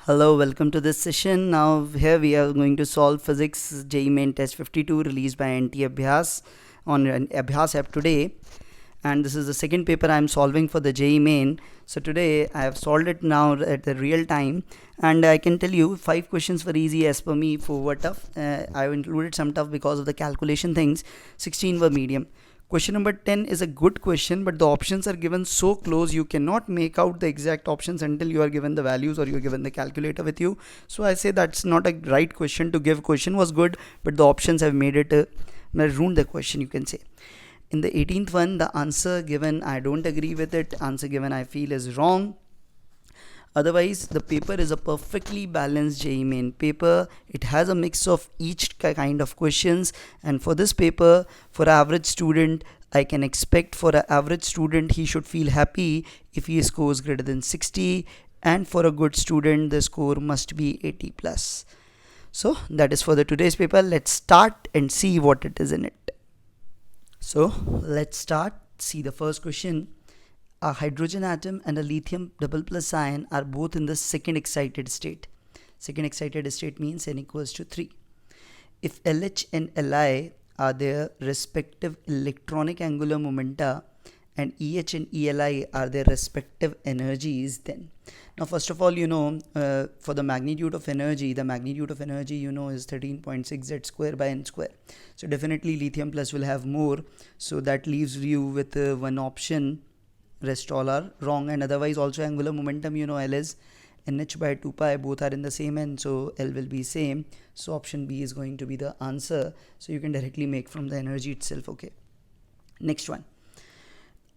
Hello, welcome to this session. Now here we are going to solve physics JEE Main test 52 released by NTA Abhyas on Abhyas app today. And this is the second paper I am solving for the JEE Main. So today I have solved it now at the real time, and I can tell you 5 questions were easy as per me. 4 were tough. I have included some tough because of the calculation things. 16 were medium. Question number 10 is a good question, but the options are given so close you cannot make out the exact options until you are given the values or you are given the calculator with you. So I say that's not a right question to give. Question was good, but the options have made it ruined the question, you can say. In the 18th one, the answer given, I don't agree with it. Answer given, I feel, is wrong. Otherwise, the paper is a perfectly balanced JEE Main paper. It has a mix of each kind of questions, and for this paper, for an average student, I can expect for an average student he should feel happy if he scores greater than 60, and for a good student the score must be 80 plus. So that is for the today's paper. Let's start and see what it is in it. So let's start. See the first question. A hydrogen atom and a lithium double plus ion are both in the second excited state. Second excited state means n equals to 3. If LH and Li are their respective electronic angular momenta and EH and ELI are their respective energies, then now first of all, for the magnitude of energy is 13.6 z square by n square. So definitely lithium plus will have more, so that leaves you with one option. Rest all are wrong, and otherwise also angular momentum, L is nh by 2 pi, both are in the same n, so L will be same. So option B is going to be the answer. So you can directly make from the energy itself. Okay, next one.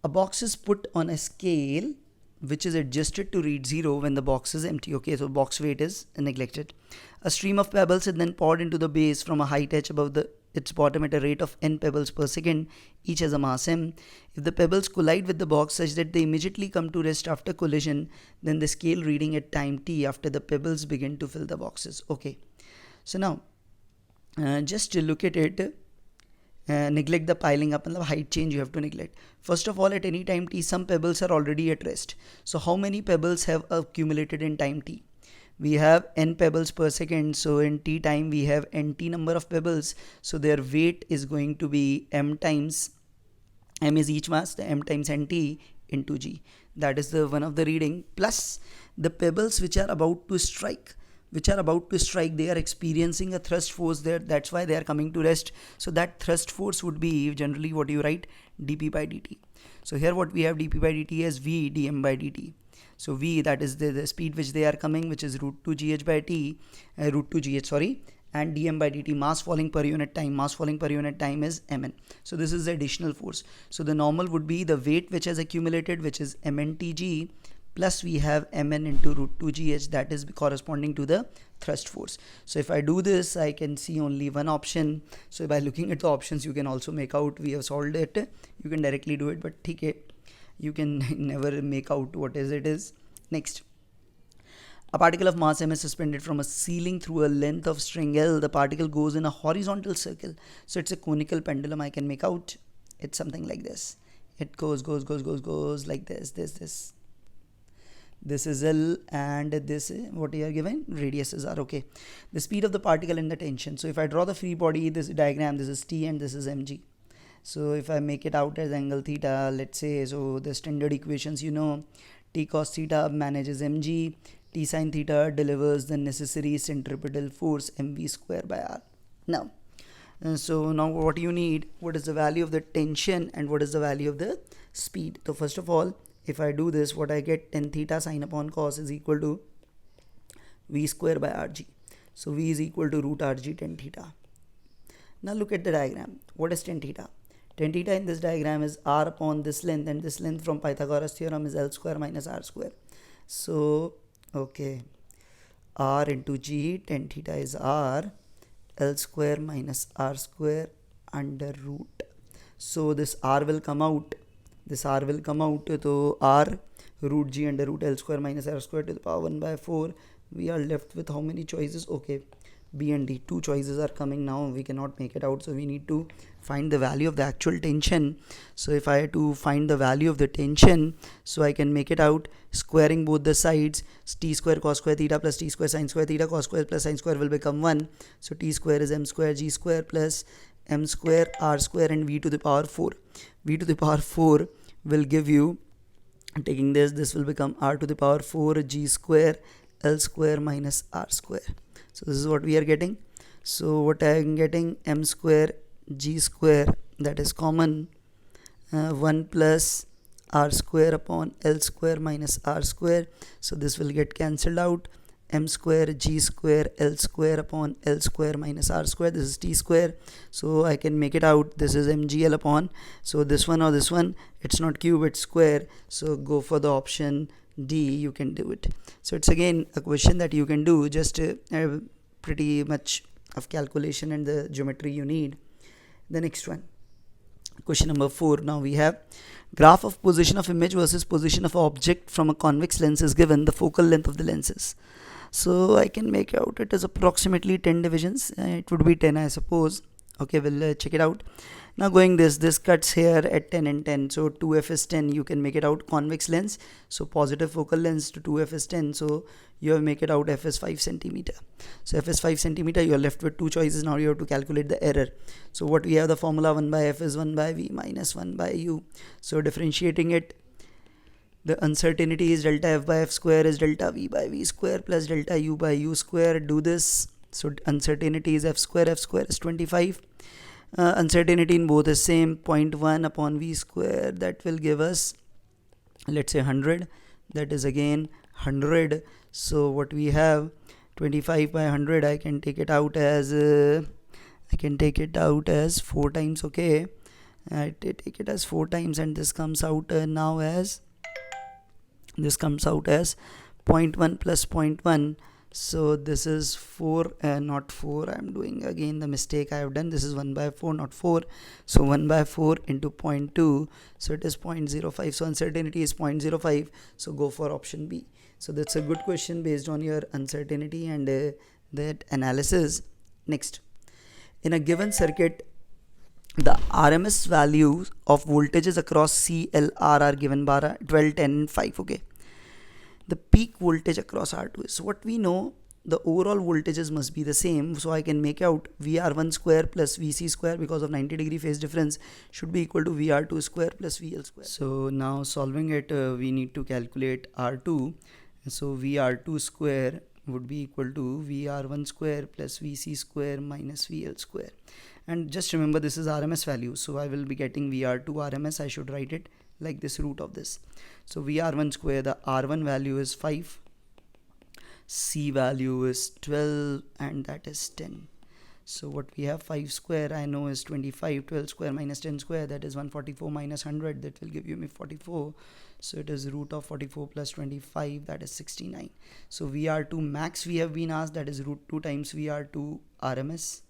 A box is put on a scale which is adjusted to read 0 when the box is empty. Okay, so box weight is neglected. A stream of pebbles is then poured into the base from a height h above its bottom at a rate of n pebbles per second. Each has a mass m. If the pebbles collide with the box such that they immediately come to rest after collision, then the scale reading at time t after the pebbles begin to fill the boxes. Okay, so now just to look at it. Neglect the piling up, and the height change you have to neglect. First of all, at any time t, some pebbles are already at rest. So how many pebbles have accumulated in time t? We have n pebbles per second, so in t time we have nt number of pebbles, so their weight is going to be m times, m is each mass, the m times nt into g. That is the one of the reading, plus the pebbles which are about to strike, they are experiencing a thrust force there, that's why they are coming to rest. So that thrust force would be generally what you write, dp by dt. So here what we have, dp by dt as v dm by dt. So v, that is the speed which they are coming, which is root 2 gh by t, and dm by dt, mass falling per unit time is mn. So this is the additional force. So the normal would be the weight which has accumulated, which is mntg, plus we have mn into root 2 gh, that is corresponding to the thrust force. So if I do this, I can see only one option. So by looking at the options, you can also make out we have solved it. You can directly do it, but okay, you can never make out what it is. Next. A particle of mass m is suspended from a ceiling through a length of string L. The particle goes in a horizontal circle. So it's a conical pendulum. I can make out it's something like this. It goes like this. This is L, and this, what you are given, radiuses are okay. The speed of the particle and the tension. So if I draw the free body, this diagram, this is T and this is mg. So if I make it out as angle theta, let's say, so the standard equations, T cos theta manages mg, T sin theta delivers the necessary centripetal force mv square by r. Now, so now what you need, what is the value of the tension and what is the value of the speed? So first of all, if I do this, what I get, tan theta sine upon cos is equal to v square by rg. So v is equal to root rg tan theta. Now look at the diagram. What is tan theta? Tan theta in this diagram is r upon this length, and this length from Pythagoras theorem is L square minus r square. So okay, r into g, tan theta is r, L square minus r square under root. So this r will come out, to r root g under root L square minus r square to the power 1 by 4. We are left with how many choices? Okay, B and D. Two choices are coming now, we cannot make it out, so we need to find the value of the actual tension. So if I have to find the value of the tension, so I can make it out squaring both the sides. T square cos square theta plus T square sin square theta, cos square plus sin square will become 1. So T square is m square G square plus m square R square and V to the power 4. V to the power 4 will give you, taking this will become R to the power 4 G square L square minus R square. So this is what we are getting. So what I am getting, m square G square, that is common, 1 plus R square upon L square minus R square. So this will get cancelled out. M square G square L square upon L square minus R square. This is T square. So I can make it out. This is MGL upon. So this one or this one, it's not cube, it's square. So go for the option D, you can do it. So it's again a question that you can do, just pretty much of calculation and the geometry you need. The next one, question number 4. Now we have graph of position of image versus position of object from a convex lens is given. The focal length of the lenses. So I can make out it is approximately 10 divisions. It would be 10, I suppose. Okay, we'll check it out. Now going this cuts here at 10 and 10, so 2f is 10. You can make it out convex lens, so positive focal length to 2f is 10, so you have make it out f is 5 centimeter. So f is 5 centimeter. You are left with two choices. Now you have to calculate the error. So what we have, the formula 1 by f is 1 by v minus 1 by u. So differentiating it, the uncertainty is delta f by f square is delta v by v square plus delta u by u square. Do this. So uncertainty is f square is 25. Uncertainty in both is same, 0.1 upon v square, that will give us, let's say 100, that is again 100. So what we have, 25 by 100, I can take it out as 4 times. Okay, I take it as 4 times, and this comes out now as 0.1 plus 0.1. So this is 4, not 4. I'm doing again the mistake I have done. This is 1 by 4, not 4. So 1 by 4 into 0.2, so it is 0.05. So uncertainty is 0.05. So go for option B. So that's a good question based on your uncertainty and that analysis. Next, in a given circuit, the RMS values of voltages across C, L, R are given by 12, 10 and 5. Okay, the peak voltage across R2 is, so what we know, the overall voltages must be the same. So I can make out VR1 square plus VC square, because of 90-degree phase difference, should be equal to VR2 square plus VL square. So now solving it, we need to calculate R2. So VR2 square would be equal to VR1 square plus VC square minus VL square. And just remember, this is RMS value. So I will be getting VR2 RMS. I should write it like this, root of this. So VR1 square, the R1 value is 5, C value is 12, and that is 10. So what we have, 5 square I know is 25, 12 square minus 10 square, that is 144 minus 100, that will give you me 44. So it is root of 44 plus 25, that is 69. So VR2 max we have been asked, that is root 2 times VR2 RMS.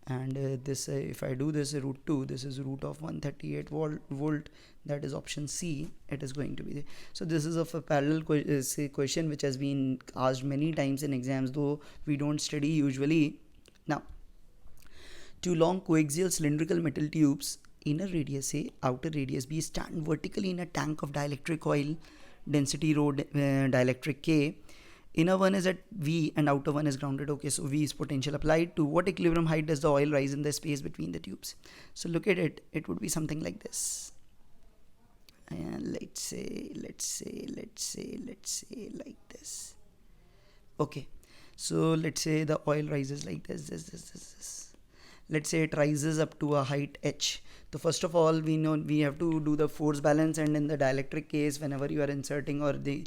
And this if I do this root 2, this is root of 138 volt, that is option C. It is going to be. So this is of a parallel question which has been asked many times in exams, though we don't study usually. Now, two long coaxial cylindrical metal tubes, inner radius A, outer radius B, stand vertically in a tank of dielectric oil, density rho dielectric K. Inner one is at V and outer one is grounded. Okay, so V is potential applied. To what equilibrium height does the oil rise in the space between the tubes? So look at it. It would be something like this. And let's say like this. Okay, so let's say the oil rises like this. Let's say it rises up to a height h. So first of all, we know we have to do the force balance, and in the dielectric case, whenever you are inserting, or the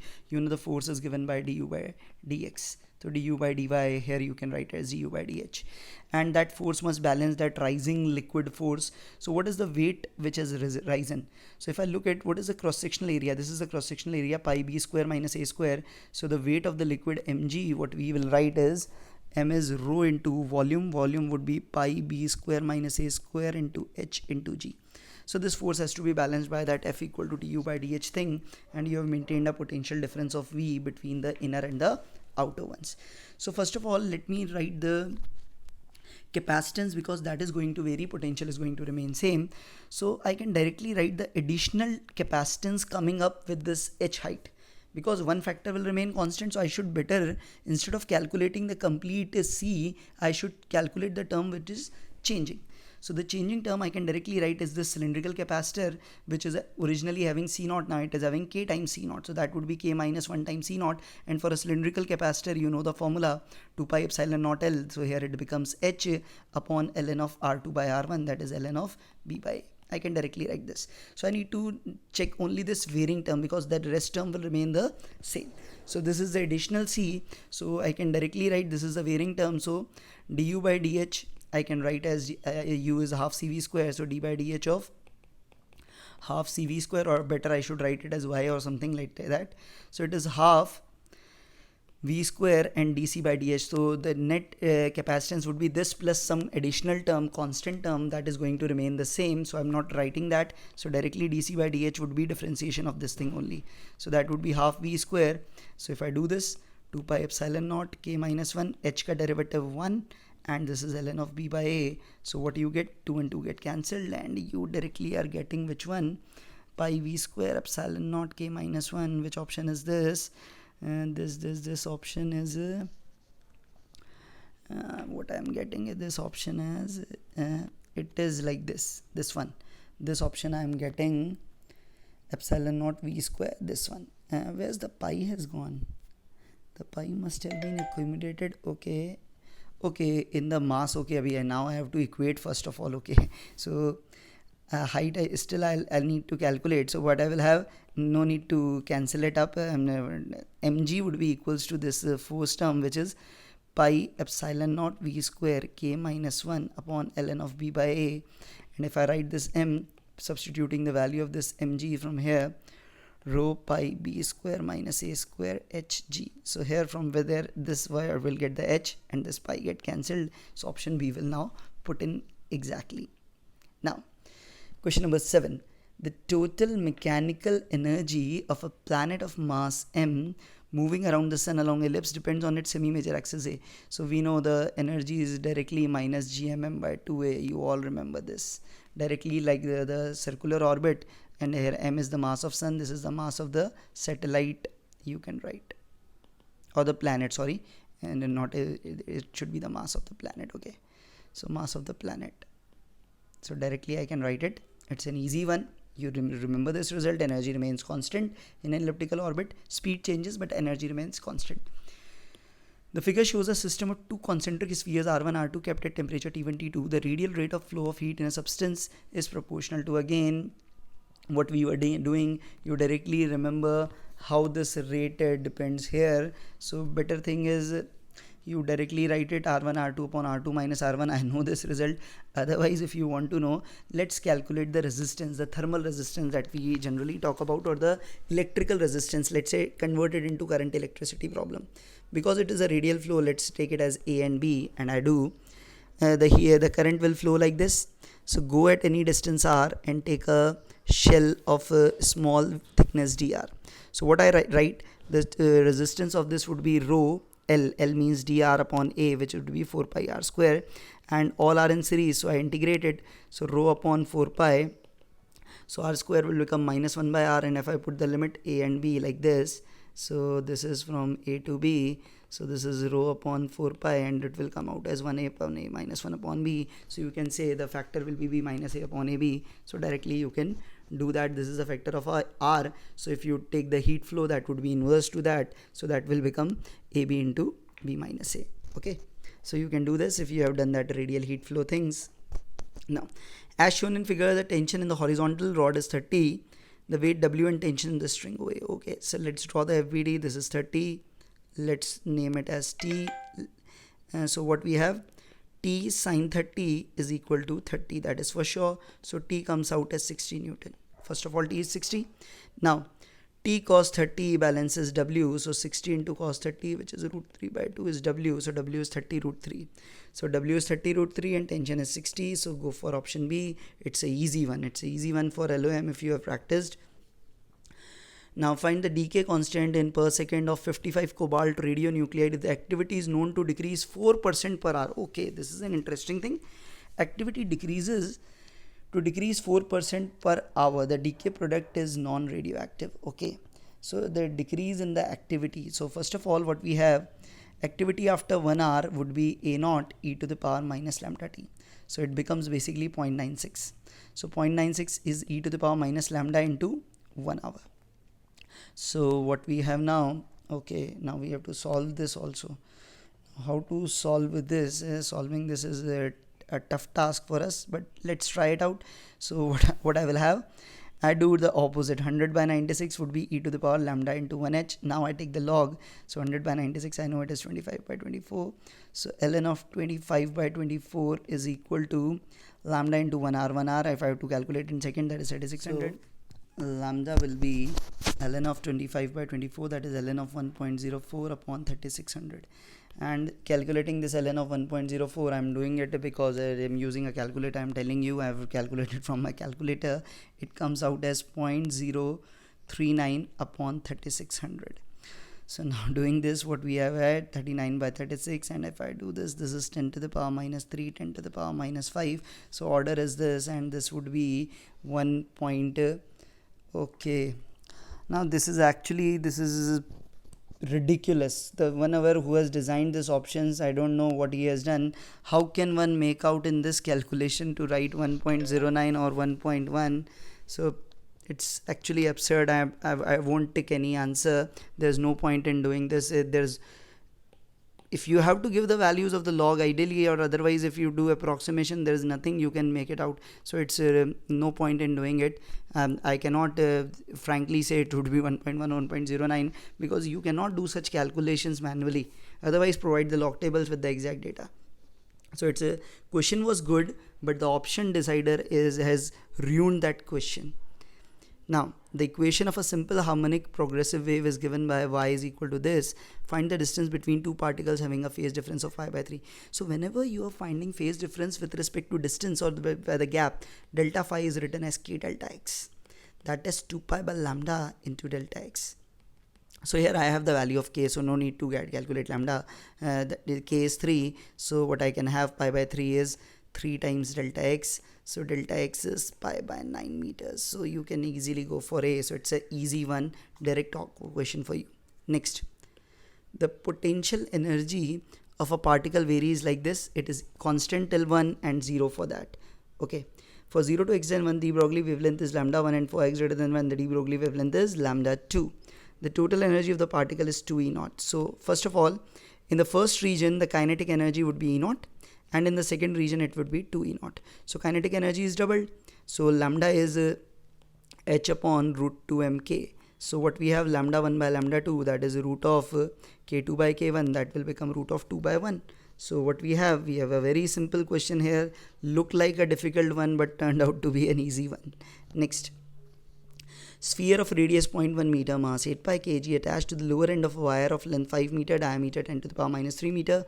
force is given by du by dx. So du by dy, here you can write as du by dh, and that force must balance that rising liquid force. So what is the weight which has risen? So if I look at what is the cross-sectional area, this is the cross-sectional area, pi b square minus a square. So the weight of the liquid mg, what we will write is m is rho into volume would be pi b square minus a square into h into g. So this force has to be balanced by that F equal to du by dh thing, and you have maintained a potential difference of V between the inner and the outer ones. So first of all, let me write the capacitance, because that is going to vary, potential is going to remain same. So I can directly write the additional capacitance coming up with this h height, because one factor will remain constant. So I should better, instead of calculating the complete C, I should calculate the term which is changing. So the changing term I can directly write is this cylindrical capacitor, which is originally having C naught, now it is having K times C naught. So that would be K minus 1 times C naught. And for a cylindrical capacitor, you know the formula, 2 pi epsilon naught L. So here it becomes H upon ln of R2 by R1, that is ln of B by A. I can directly write this. So I need to check only this varying term, because that rest term will remain the same. So this is the additional C. So I can directly write this is the varying term. So du by dh I can write as u is half cv square. So d by dh of half cv square, or better I should write it as y or something like that. So it is half v square and dc by dh. So the net capacitance would be this plus some additional term, constant term, that is going to remain the same. So I'm not writing that. So directly dc by dh would be differentiation of this thing only. So that would be half v square. So if I do this, 2 pi epsilon naught k minus 1, h ka derivative 1, and this is ln of b by a. So what you get, 2 and 2 get cancelled, and you directly are getting which one? Pi v square epsilon naught k minus 1. Which option is this? And this option is what I am getting is this option as it is like this one. This option I am getting epsilon naught v square, this one. Where's the pi has gone? The pi must have been accumulated. Okay, in the mass. Okay, abhi now I have to equate first of all. Okay, so height I'll need to calculate. So what I will have, no need to cancel it up. Mg would be equals to this force term, which is pi epsilon naught v square k minus 1 upon ln of b by a. And if I write this m, substituting the value of this mg from here, rho pi b square minus a square hg. So here from where this wire will get the h and this pi get cancelled. So option B will now put in exactly. Now question number 7. The total mechanical energy of a planet of mass m moving around the sun along ellipse depends on its semi-major axis A. So we know the energy is directly minus gmm by 2a. You all remember this. Directly like the circular orbit, and here m is the mass of sun, this is the mass of the satellite, you can write, or the planet, sorry, and not it should be the mass of the planet. Okay, so mass of the planet. So directly I can write it. It's an easy one. You remember this result. Energy remains constant in an elliptical orbit. Speed changes, but energy remains constant. The figure shows a system of two concentric spheres R1, R2 kept at temperature T1, T2. The radial rate of flow of heat in a substance is proportional to, again, what we were doing. You directly remember how this rate depends here. So better thing is you directly write it R1 R2 upon R2 minus R1. I know this result. Otherwise, if you want to know, let's calculate the resistance, the thermal resistance that we generally talk about, or the electrical resistance, let's say converted into current electricity problem. Because it is a radial flow, let's take it as A and B, and I do. The current will flow like this. So go at any distance R and take a shell of a small thickness dr. So what I write, the resistance of this would be rho L. L means dr upon A, which would be 4 pi r square, and all are in series, so I integrate it. So rho upon 4 pi, so r square will become minus 1 by r, and if I put the limit A and B like this, so this is from A to B, so this is rho upon 4 pi, and it will come out as 1a upon A minus 1 upon B. So you can say the factor will be B minus A upon AB. So directly you can do that. This is a factor of R. So if you take the heat flow, that would be inverse to that. So that will become AB into B minus A. Okay. So you can do this if you have done that radial heat flow things. Now, as shown in figure, the tension in the horizontal rod is 30. The weight W and tension in the string OA. Okay. So let's draw the FBD. This is 30. Let's name it as T. So what we have, T sine 30 is equal to 30, that is for sure. So T comes out as 60 Newton. First of all, T is 60. Now T cos 30 balances W, so 60 into cos 30, which is root 3 by 2, is W. So W is 30 root 3. So W is 30 root 3 and tension is 60. So go for option B. It's a easy one. It's a easy one for LOM if you have practiced. Now find the decay constant in per second of 55 cobalt radionuclide. The activity is known to decrease 4% per hour. Okay, this is an interesting thing. Activity decreases to decrease 4% per hour. The decay product is non-radioactive. Okay, so the decrease in the activity. So first of all, what we have, activity after 1 hour would be a naught e to the power minus lambda t. So it becomes basically 0.96. So 0.96 is e to the power minus lambda into 1 hour. So what we have now, okay, now we have to solve this also. How to solve this? Solving this is a tough task for us, but let's try it out. So what I will have, I do the opposite. 100 by 96 would be e to the power lambda into 1h. Now I take the log. So 100 by 96, I know it is 25 by 24. So ln of 25 by 24 is equal to lambda into 1 hour. 1 hour, if I have to calculate in second, that is 3600. So lambda will be ln of 25 by 24, that is ln of 1.04 upon 3600. And calculating this ln of 1.04, I'm doing it because I'm using a calculator. I'm telling you, I have calculated from my calculator. It comes out as 0.039 upon 3600. So now doing this, what we have had 39 by 36, and if I do this, this is 10 to the power minus 3, 10 to the power minus 5. So order is this, and this would be 1. Okay, now this is ridiculous. The one who has designed these options, I don't know what he has done. How can one make out in this calculation to write 1.09 or 1.1? So it's actually absurd. I won't take any answer. There's no point in doing this. If you have to give the values of the log ideally, or otherwise if you do approximation, there is nothing you can make it out. So it's no point in doing it. I cannot frankly say it would be 1.1 or 1.09, because you cannot do such calculations manually. Otherwise provide the log tables with the exact data. So it's a question was good, but the option decider has ruined that question. Now, the equation of a simple harmonic progressive wave is given by y is equal to this. Find the distance between two particles having a phase difference of pi by 3. So whenever you are finding phase difference with respect to distance or by the gap, delta phi is written as k delta x. That is 2 pi by lambda into delta x. So here I have the value of k, so no need to calculate lambda. K is 3, so what I can have pi by 3 is 3 times delta x. So delta x is pi by 9 meters. So you can easily go for A. So it's an easy one, direct question for you. Next, the potential energy of a particle varies like this. It is constant till 1 and 0 for that. Okay. For 0 to x and 1, the de Broglie wavelength is lambda 1, and for x greater than 1, the de Broglie wavelength is lambda 2. The total energy of the particle is 2 E naught. So first of all, in the first region, the kinetic energy would be E naught, and in the second region it would be 2 E naught. So kinetic energy is doubled. So lambda is h upon root 2 mk. So what we have, lambda 1 by lambda 2, that is root of k2 by k1, that will become root of 2 by 1. So what we have a very simple question here, looked like a difficult one but turned out to be an easy one. Next, sphere of radius 0.1 meter, mass 8 pi kg, attached to the lower end of a wire of length 5 meter, diameter 10 to the power minus 3 meter.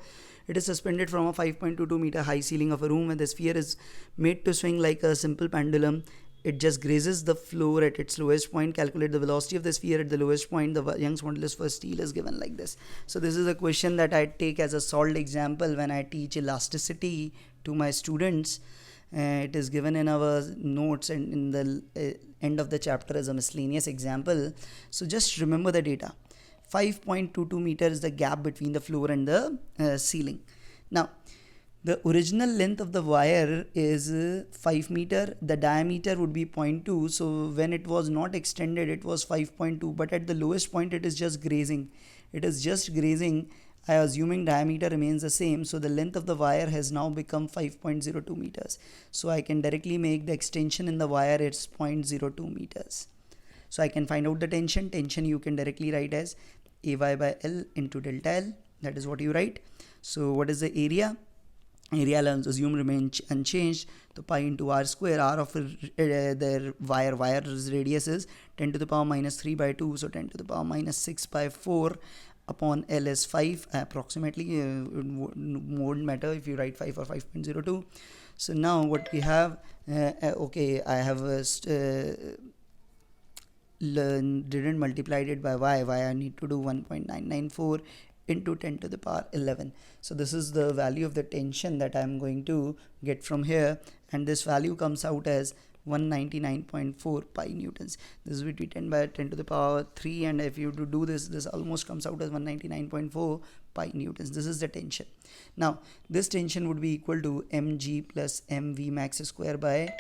It is suspended from a 5.22 meter high ceiling of a room, and the sphere is made to swing like a simple pendulum. It just grazes the floor at its lowest point. Calculate the velocity of the sphere at the lowest point. The Young's modulus for steel is given like this. So this is a question that I take as a solved example when I teach elasticity to my students. It is given in our notes and in the end of the chapter as a miscellaneous example. So just remember the data. 5.22 meter is the gap between the floor and the ceiling. Now, the original length of the wire is 5 meter. The diameter would be 0.2. So when it was not extended, it was 5.2. But at the lowest point, it is just grazing. It is just grazing. I assuming diameter remains the same. So the length of the wire has now become 5.02 meters. So I can directly make the extension in the wire, it's 0.02 meters. So I can find out the tension. Tension you can directly write as Ay by L into delta L. That is what you write. So what is the area? Area, I'll assume remain unchanged. So pi into r square. R of the wire's radius is 10 to the power minus 3 by 2. So 10 to the power minus 6 by 4 upon L is 5 approximately. Won't matter if you write 5 or 5.02. So now what we have, okay, I have didn't multiply it by y. I need to do 1.994 into 10 to the power 11. So this is the value of the tension that I'm going to get from here, and this value comes out as 199.4 pi newtons. This is between 10 by 10 to the power 3, and if you do this almost comes out as 199.4 pi newtons. This is the tension. Now this tension would be equal to mg plus mv max square by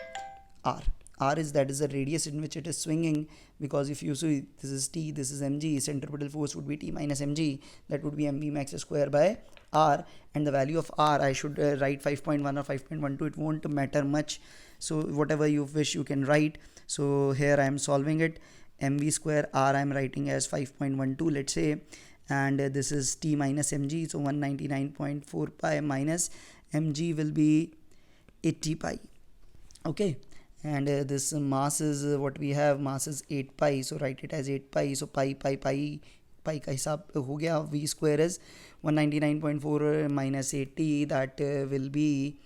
r. That is the radius in which it is swinging, because if you see this is t, this is mg, centripetal force would be t minus mg, that would be mv max square by r, and the value of r I should write 5.1 or 5.12, it won't matter much, so whatever you wish you can write. So here I am solving it. mv square r I am writing as 5.12, let's say, and this is t minus mg, so 199.4 pi minus mg will be 80 pi. Okay, and this mass is what we have, mass is 8 pi, so write it as 8 pi, so pi का हिसाब हो गया. V square is 199.4 minus 80, that will be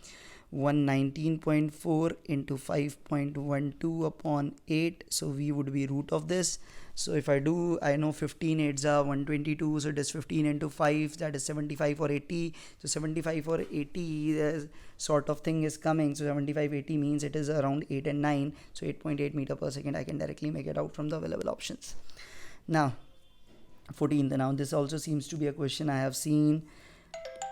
119.4 into 5.12 upon 8, so V would be root of this. So if I do, I know 15 8s are 122, so it is 15 into 5, that is 75 or 80. So 75 or 80 sort of thing is coming, so 75 80 means it is around 8 and 9, so 8.8 meter per second. I can directly make it out from the available options. Now 14th, now this also seems to be a question I have seen.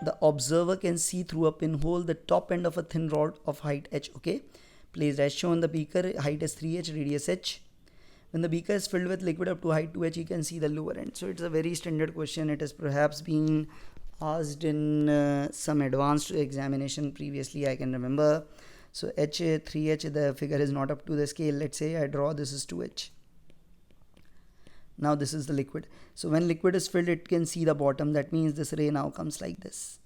The observer can see through a pinhole the top end of a thin rod of height h, okay, placed as shown. The beaker height is 3h, radius h. When the beaker is filled with liquid up to height 2h, you can see the lower end. So it's a very standard question. It has perhaps been asked in some advanced examination previously, I can remember. So h, 3h, the figure is not up to the scale. Let's say I draw, this is 2h. Now this is the liquid. So when liquid is filled, it can see the bottom. That means this ray now comes like this.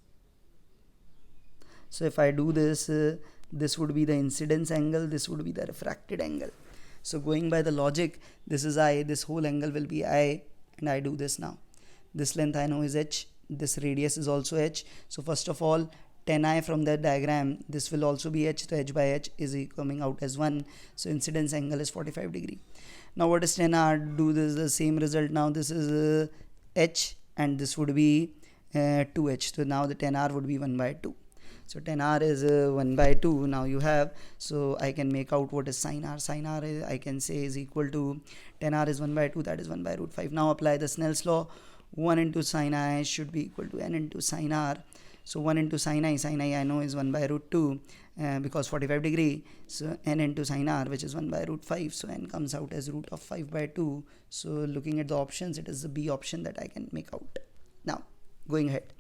So if I do this, this would be the incidence angle, this would be the refracted angle. So going by the logic, this is I, this whole angle will be I, and I do this now. This length I know is h, this radius is also h. So first of all, 10i from that diagram, this will also be h, so h by h is coming out as 1. So incidence angle is 45 degree. Now what is 10r? Do this the same result. Now this is h, and this would be 2h. So now the 10r would be 1 by 2. So 10r is 1 by 2 now you have. So I can make out what is sin r. Sin r is, I can say, is equal to 10r is 1 by 2, that is 1 by root 5. Now apply the Snell's law. 1 into sin I should be equal to n into sin r. So 1 into sin I know is 1 by root 2 because 45 degree. So n into sin r, which is 1 by root 5. So n comes out as root of 5 by 2. So looking at the options, it is the B option that I can make out. Now going ahead.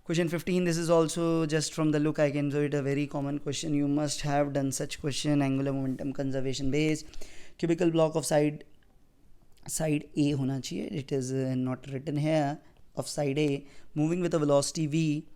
Question 15, this is also just from the look I can show it a very common question. You must have done such question. Angular momentum conservation base. Cubical block of side A hona chahiye. It is not written here. Of side A, moving with a velocity v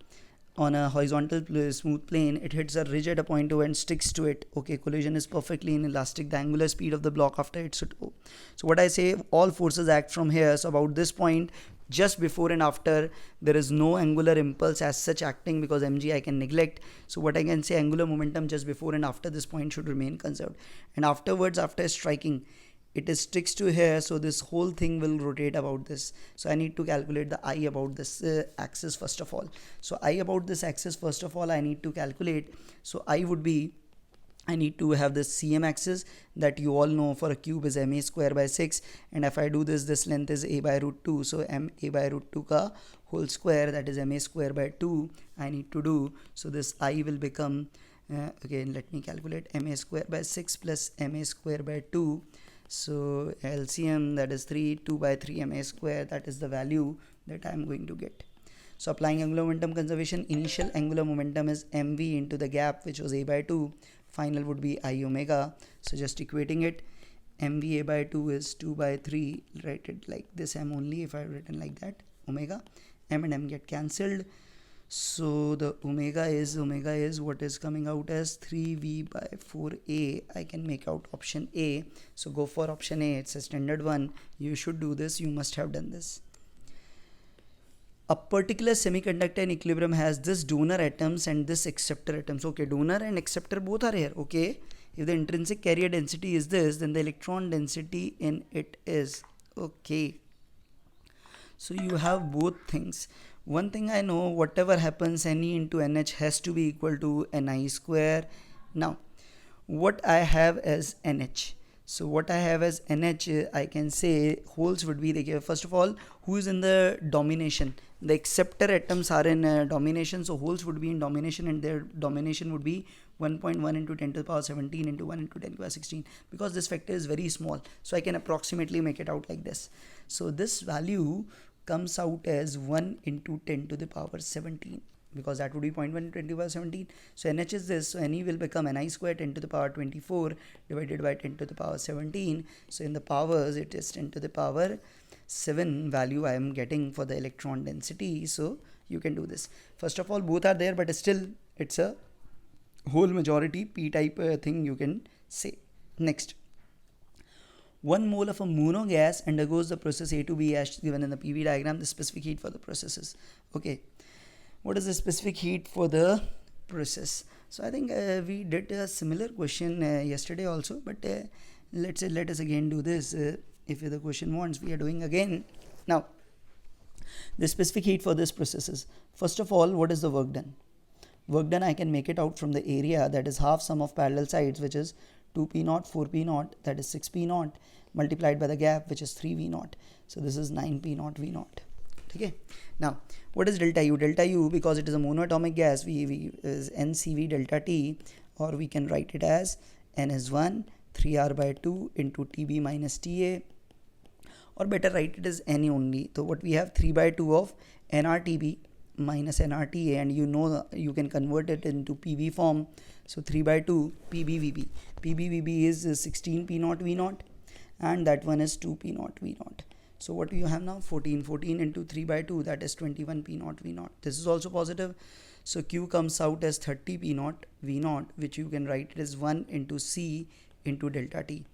on a horizontal smooth plane, it hits a ridge at a point O and sticks to it. Okay, collision is perfectly inelastic. The angular speed of the block after hits at O. So what I say, all forces act from here. So about this point, just before and after, there is no angular impulse as such acting, because mg I can neglect. So what I can say, angular momentum just before and after this point should remain conserved, and afterwards, after striking, it is sticks to here, so this whole thing will rotate about this. So I need to calculate the I about this axis first of all. So I about this axis first of all I need to calculate. So I would be, I need to have this CM axis that you all know for a cube is ma square by 6, and if I do this, this length is a by root 2, so m a by root 2 ka whole square, that is ma square by 2 I need to do. So this I will become again, let me calculate, ma square by 6 plus ma square by 2. So LCM, that is 3, 2 by 3 ma square, that is the value that I am going to get. So applying angular momentum conservation, initial angular momentum is mv into the gap, which was a by 2, final would be I omega. So just equating it, mv a by 2 is 2 by 3, write it like this m only if I have written like that, omega, m and m get cancelled. So the omega is what is coming out as 3v by 4a. I can make out option A. So go for option A. It's a standard one. You should do this. You must have done this. A particular semiconductor in equilibrium has this donor atoms and this acceptor atoms. Okay, donor and acceptor both are here. Okay, If the intrinsic carrier density is this, then the electron density in it is okay. So you have both things. One thing I know, whatever happens, Ne into NH has to be equal to Ni square. Now what I have as NH, so what I have as NH, I can say holes would be the, first of all, who is in the domination? The acceptor atoms are in domination, so holes would be in domination, and their domination would be 1.1 into 10 to the power 17 into 1 into 10 to the power 16, because this factor is very small, so I can approximately make it out like this. So this value comes out as 1 into 10 to the power 17, because that would be 0.1 into 10 to the power 17. So NH is this, so Ne will become Ni square 10 to the power 24 divided by 10 to the power 17. So in the powers, it is 10 to the power 7 value I am getting for the electron density. So you can do this. First of all, both are there, but still it's a whole majority p-type thing, you can say. Next, 1 mole of a mono gas undergoes the process A to B as given in the PV diagram. The specific heat for the processes. Okay, what is the specific heat for the process? So I think we did a similar question yesterday also, but let us again do this. If the question wants, we are doing again. Now, the specific heat for this processes. First of all, what is the work done? Work done, I can make it out from the area, that is half sum of parallel sides, which is 2p0, 4p0, that is 6p0, multiplied by the gap, which is 3v0. So this is 9p0 v0. Okay. Now, what is delta U? Delta U, because it is a monoatomic gas, we is NCV delta T, or we can write it as N is 1, 3R by 2 into TB minus TA, or better write it as N only. So what we have, 3 by 2 of nRTB minus nRTA, and you know you can convert it into PV form. So 3 by 2 PBVB. PBVB is 16p0 v0, and that one is 2p0 v0. So what do you have now? 14 into 3 by 2, that is 21p0 v0. This is also positive. So Q comes out as 30p0 v0, which you can write it as 1 into C into delta T.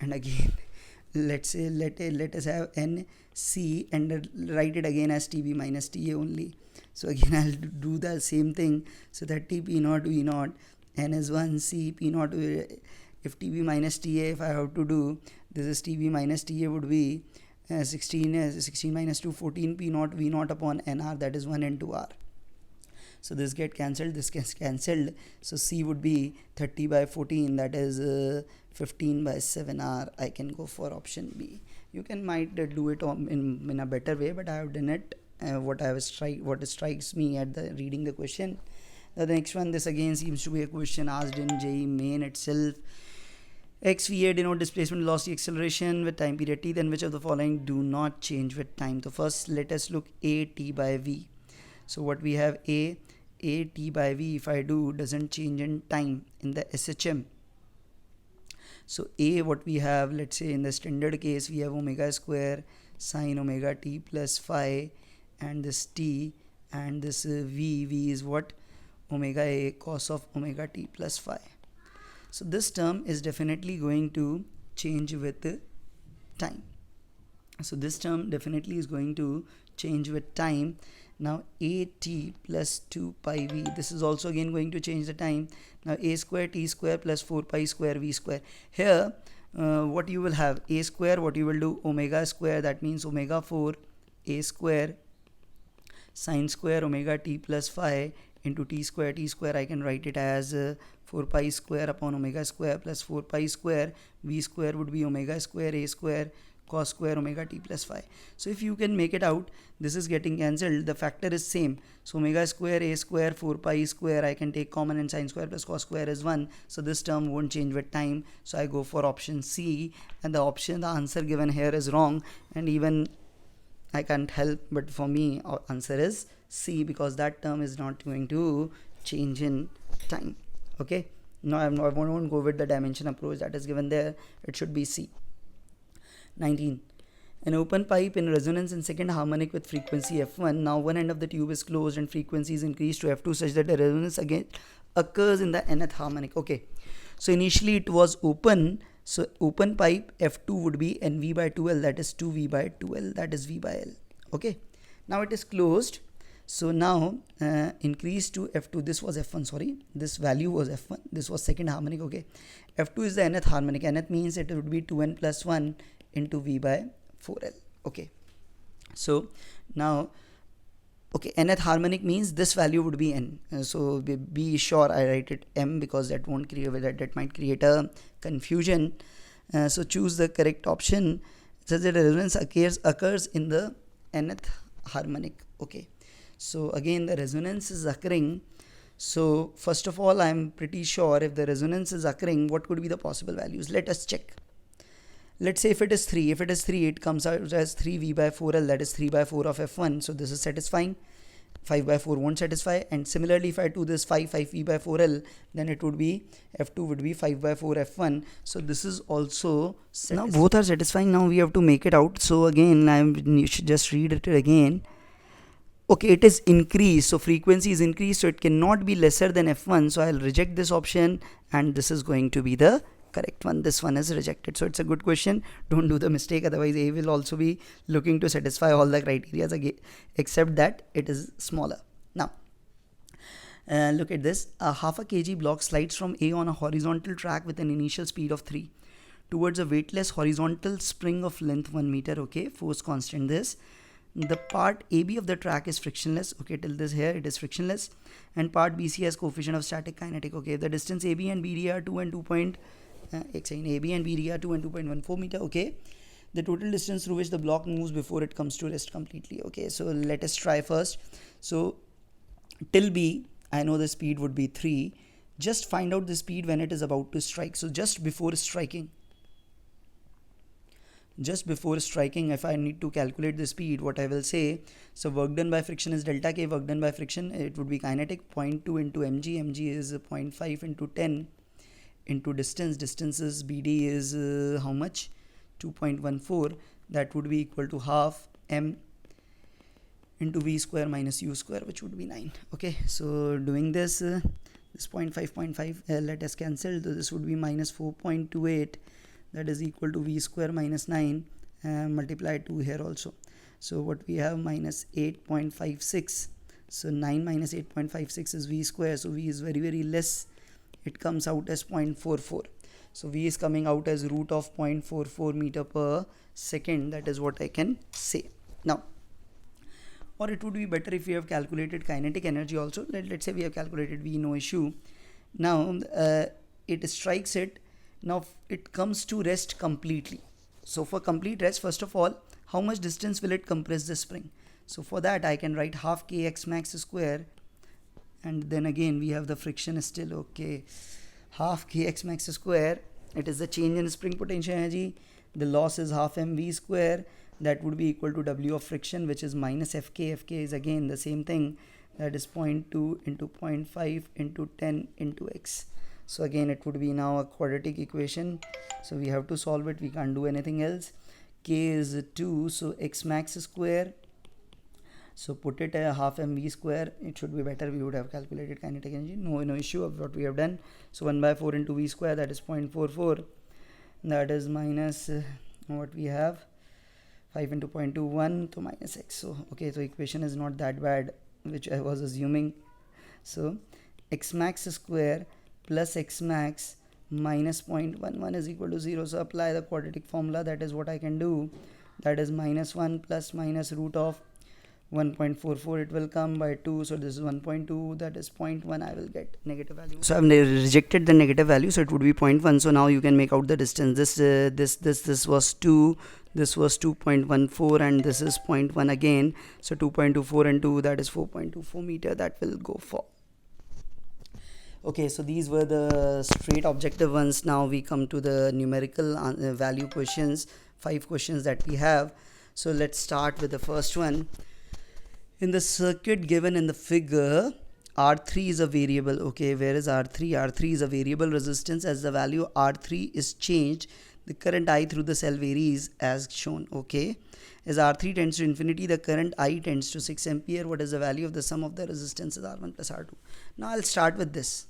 And again, let's say let us have NC and write it again as TB minus TA only. So again, I'll do the same thing. So 30p0 v0, N is 1, C p0, if TB minus TA, if I have to do, this is TB minus TA would be 16 minus 2, 14p0 v0 upon nr, that is 1 into r. So this get cancelled, this gets cancelled. So C would be 30 by 14, that is 15 by 7r. I can go for option B. You can might do it in a better way, but I have done it what strikes me at the reading the question. The next one, this again seems to be a question asked in JEE main itself. XVA denote displacement velocity acceleration with time period t, then which of the following do not change with time? So first let us look A t by v. So what we have, A t by v, if I do, doesn't change in time in the SHM. So A, what we have, let's say in the standard case, we have omega square sine omega t plus phi, and this t, and this v is what? Omega a cos of omega t plus phi. So this term is definitely going to change with time. So this term definitely is going to change with time. Now at plus 2 pi v, this is also again going to change the time. Now a square t square plus 4 pi square v square. Here what you will have, a square, what you will do, omega square, that means omega 4 a square sine square omega t plus phi into t square. I can write it as 4 pi square upon omega square plus 4 pi square. V square would be omega square a square cos square omega t plus phi. So if you can make it out, this is getting cancelled, the factor is same. So omega square a square 4 pi square, I can take common, and sine square plus cos square is 1. So this term won't change with time. So I go for option C, and the answer given here is wrong, and even I can't help, but for me answer is C, because that term is not going to change in time. Okay, no, I won't go with the dimension approach that is given there. It should be C. 19. An open pipe in resonance in second harmonic with frequency f1. Now one end of the tube is closed and frequency is increased to f2 such that the resonance again occurs in the nth harmonic. Okay, so initially it was open. So open pipe f2 would be nv by 2l, that is 2v by 2l, that is v by l. Okay, now it is closed. So now increase to F2. This was F1, sorry, this value was F1, this was second harmonic. Okay, F2 is the nth harmonic. Nth means it would be 2n plus 1 into V by 4L. Okay, so now, okay, nth harmonic means this value would be n. So be sure I write it m, because that won't create, that might create a confusion. So choose the correct option such that a resonance occurs in the nth harmonic. Okay, so again the resonance is occurring. So first of all, I'm pretty sure if the resonance is occurring, what could be the possible values? Let us check. Let's say if it is 3, it comes out as 3 V by 4L, that is 3 by 4 of F1. So this is satisfying. 5 by 4 won't satisfy. And similarly, if I do this 5 V by 4L, then it would be F2 would be 5 by 4 F1. So this is also satisfying. Now both are satisfying. Now we have to make it out. So again, you should just read it again. Okay, it is increased, so frequency is increased, so it cannot be lesser than F1. So I'll reject this option, and this is going to be the correct one. This one is rejected. So it's a good question. Don't do the mistake, otherwise A will also be looking to satisfy all the criteria again, except that it is smaller. Now look at this. A half a kg block slides from A on a horizontal track with an initial speed of 3 towards a weightless horizontal spring of length 1 meter. Okay, force constant. This, the part AB of the track is frictionless. Okay, till this here it is frictionless, and part BC has coefficient of static kinetic. Okay, the distance AB and BD are 2 and 2 point AB and BD are 2 and 2.14 meter. Okay, the total distance through which the block moves before it comes to rest completely. Okay, so let us try first. So till B, I know the speed would be 3. Just find out the speed when it is about to strike. So just before striking, if I need to calculate the speed, what I will say, so work done by friction is delta K. Work done by friction, it would be kinetic. 0.2 into mg. Mg is 0.5 into 10 into distance. Distance is BD is how much? 2.14. That would be equal to half m into v square minus u square, which would be 9. Okay, so doing this, this 0.5 let us cancel. So this would be minus 4.28. That is equal to v square minus 9 multiply 2 here also. So what we have, minus 8.56. So 9 minus 8.56 is v square. So v is very, very less. It comes out as 0.44. So v is coming out as root of 0.44 meter per second. That is what I can say. Now, or it would be better if we have calculated kinetic energy also. Let's say we have calculated v, no issue. Now it strikes it. Now it comes to rest completely. So for complete rest, first of all, how much distance will it compress the spring? So for that I can write half kx max square, and then again we have the friction still. Okay, half kx max square, it is the change in spring potential energy. The loss is half mv square. That would be equal to w of friction, which is minus fk. Fk is again the same thing, that is 0.2 into 0.5 into 10 into x. So again it would be now a quadratic equation, so we have to solve it. We can't do anything else. K is 2, so x max square, so put it a half mv square. It should be better, we would have calculated kinetic energy. No issue of what we have done. So 1 by 4 into v square, that is 0.44. That is minus what we have, 5 into 0.21, so minus x. So okay, so equation is not that bad, which I was assuming. So x max square plus x max minus 0.11 is equal to 0. So apply the quadratic formula. That is what I can do. That is minus 1 plus minus root of 1.44. It will come by 2. So this is 1.2. That is 0.1. I will get negative value. So I have rejected the negative value. So it would be 0.1. So now you can make out the distance. This was 2. This was 2.14, and this is 0.1 again. So 2.24 and 2, that is 4.24 meter. That will go for. Okay, so these were the straight objective ones. Now we come to the numerical value questions, 5 questions that we have. So let's start with the first one. In the circuit given in the figure, R3 is a variable. Okay, where is R3? R3 is a variable resistance. As the value R3 is changed, the current I through the cell varies as shown. Okay, as R3 tends to infinity, the current I tends to 6 ampere. What is the value of the sum of the resistances R1 plus R2? Now I'll start with this.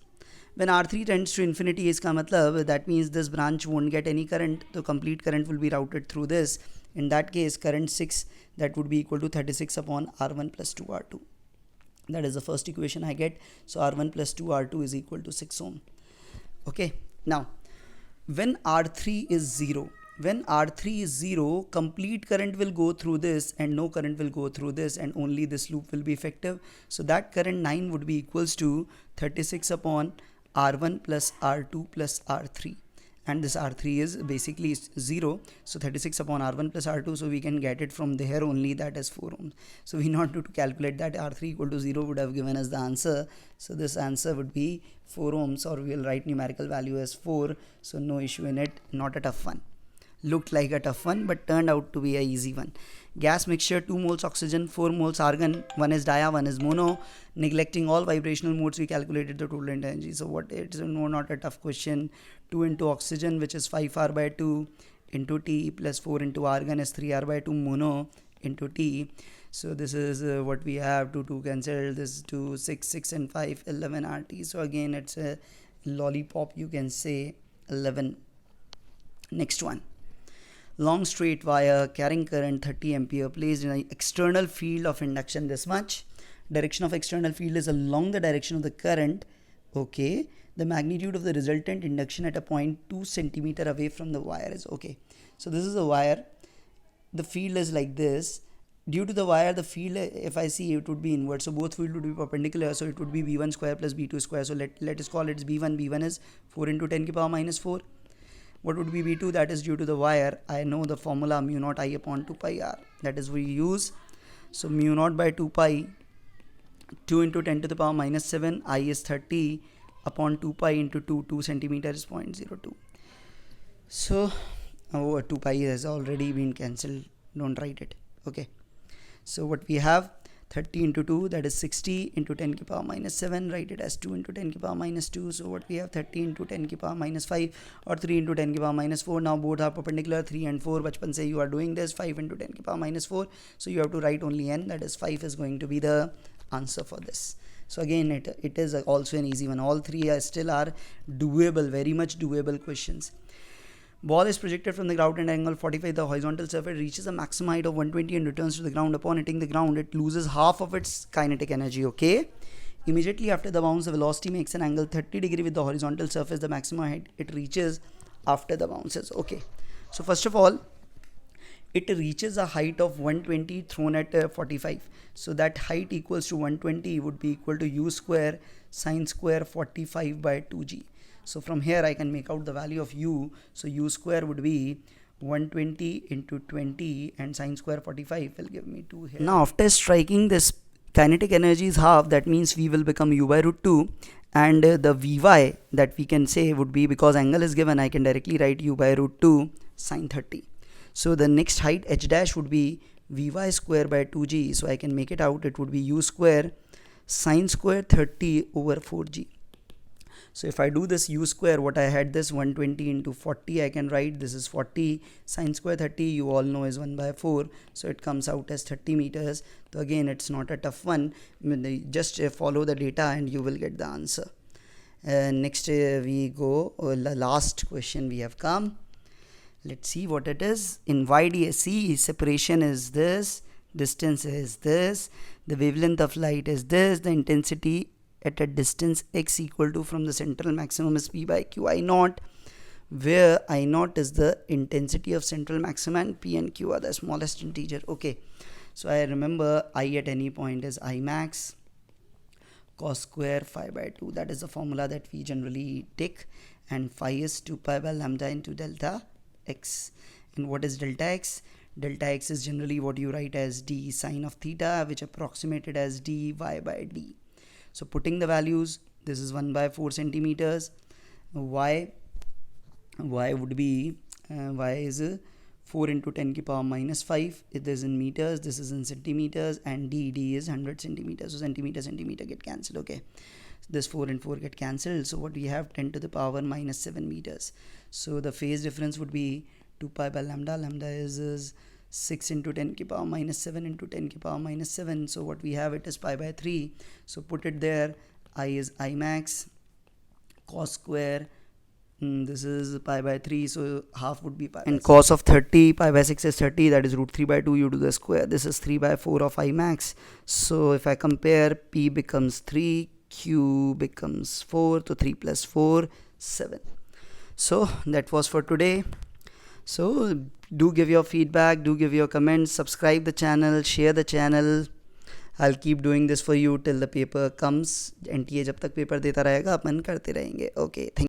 When R3 tends to infinity, iska matlab, that means this branch won't get any current. The complete current will be routed through this. In that case, current 6, that would be equal to 36 upon R1 plus 2R2. That is the first equation I get. So R1 plus 2R2 is equal to 6 ohm. Okay, now when R3 is 0, complete current will go through this and no current will go through this, and only this loop will be effective. So that current 9 would be equals to 36 upon R1 plus R2 plus R3, and this R3 is basically 0, so 36 upon R1 plus R2, so we can get it from there only, that is 4 ohms. So we not to calculate that. R3 equal to 0 would have given us the answer, so this answer would be 4 ohms, or we will write numerical value as 4, so no issue in it. Not a tough one. Looked like a tough one but turned out to be a easy one. Gas mixture, 2 moles oxygen, 4 moles argon, 1 is dia, 1 is mono. Neglecting all vibrational modes, we calculated the total energy. So what, it's no, not a tough question. 2 into oxygen, which is 5R by 2 into T, plus 4 into argon is 3R by 2 mono into T. So this is what we have. 2 cancel, this 2, 6 and 5, 11 RT. So again it's a lollipop, you can say 11. Next one. Long straight wire carrying current 30 ampere placed in an external field of induction this much. Direction of external field is along the direction of the current. Okay, the magnitude of the resultant induction at a point 2 centimeter away from the wire is okay. So this is a wire, the field is like this. Due to the wire, the field, if I see, it would be inward, so both field would be perpendicular, so it would be b1 square plus b2 square. So let us call it b1 is 4 into 10 to the power minus 4. What would be b2? That is due to the wire. I know the formula mu naught I upon 2 pi r, that is we use. So mu naught by 2 pi, 2 into 10 to the power minus 7, I is 30 upon 2 pi into 2 centimeter is 0.02. So 2 pi has already been cancelled, don't write it. Okay, so what we have, 30 into 2, that is 60 into 10 to the power minus 7, write it as 2 into 10 to the power minus 2. So what we have, 30 into 10 to the power minus 5 or 3 into 10 to the power minus 4. Now both are perpendicular, 3 and 4. Bachpan say you are doing this, 5 into 10 to the power minus 4. So you have to write only n, that is 5 is going to be the answer for this. So again it is also an easy one. All three are still doable, very much doable questions. Ball is projected from the ground at angle 45. The horizontal surface reaches a maximum height of 120 and returns to the ground. Upon hitting the ground, it loses half of its kinetic energy. Okay. Immediately after the bounce, the velocity makes an angle 30 degree with the horizontal surface. The maximum height it reaches after the bounces. Okay. So first of all, it reaches a height of 120 thrown at 45. So that height equals to 120 would be equal to u square sine square 45 by 2g. So from here I can make out the value of u. So u square would be 120 into 20 and sine square 45 will give me 2 here. Now after striking this kinetic energy is half, that means v will become u by root 2, and the vy that we can say would be, because angle is given, I can directly write u by root 2 sine 30. So the next height h dash would be vy square by 2g. So I can make it out, it would be u square sine square 30 over 4g. So if I do this u square, what I had this 120 into 40, I can write this is 40 sine square 30, you all know is 1 by 4, so it comes out as 30 meters. So again it's not a tough one, just follow the data and you will get the answer. Next we go, the last question we have come. Let's see what it is. In YDSC, separation is this, distance is this, the wavelength of light is this, the intensity at a distance x equal to from the central maximum is p by q I naught, where I naught is the intensity of central maximum and p and q are the smallest integer. Okay, so I remember I at any point is I max cos square phi by 2, that is the formula that we generally take, and phi is 2 pi by lambda into delta x. And what is delta x? Delta x is generally what you write as d sine of theta, which approximated as dy by d. So putting the values, this is 1 by 4 centimeters, y would be y is 4 into 10 to the power minus 5, it is in meters, this is in centimeters, and d is 100 centimeters, so centimeter get cancelled. Okay, this 4 and 4 get cancelled, so what we have, 10 to the power minus 7 meters. So the phase difference would be 2 pi by lambda, lambda is 6 into 10 to the power minus 7 into 10 to the power minus 7, so what we have, it is pi by 3, so put it there, I is I max cos square This is pi by 3, so half would be pi. And cos of 30, pi by 6 is 30, that is root 3 by 2, you do the square. This is 3 by 4 of I max. So if I compare, p becomes 3, q becomes 4, so 3 plus 4, 7. So that was for today. So do give your feedback, do give your comments, subscribe the channel, share the channel. I'll keep doing this for you till the paper comes. NTA जब तक paper देता रहेगा अपन करते रहेंगे. Okay, thank you.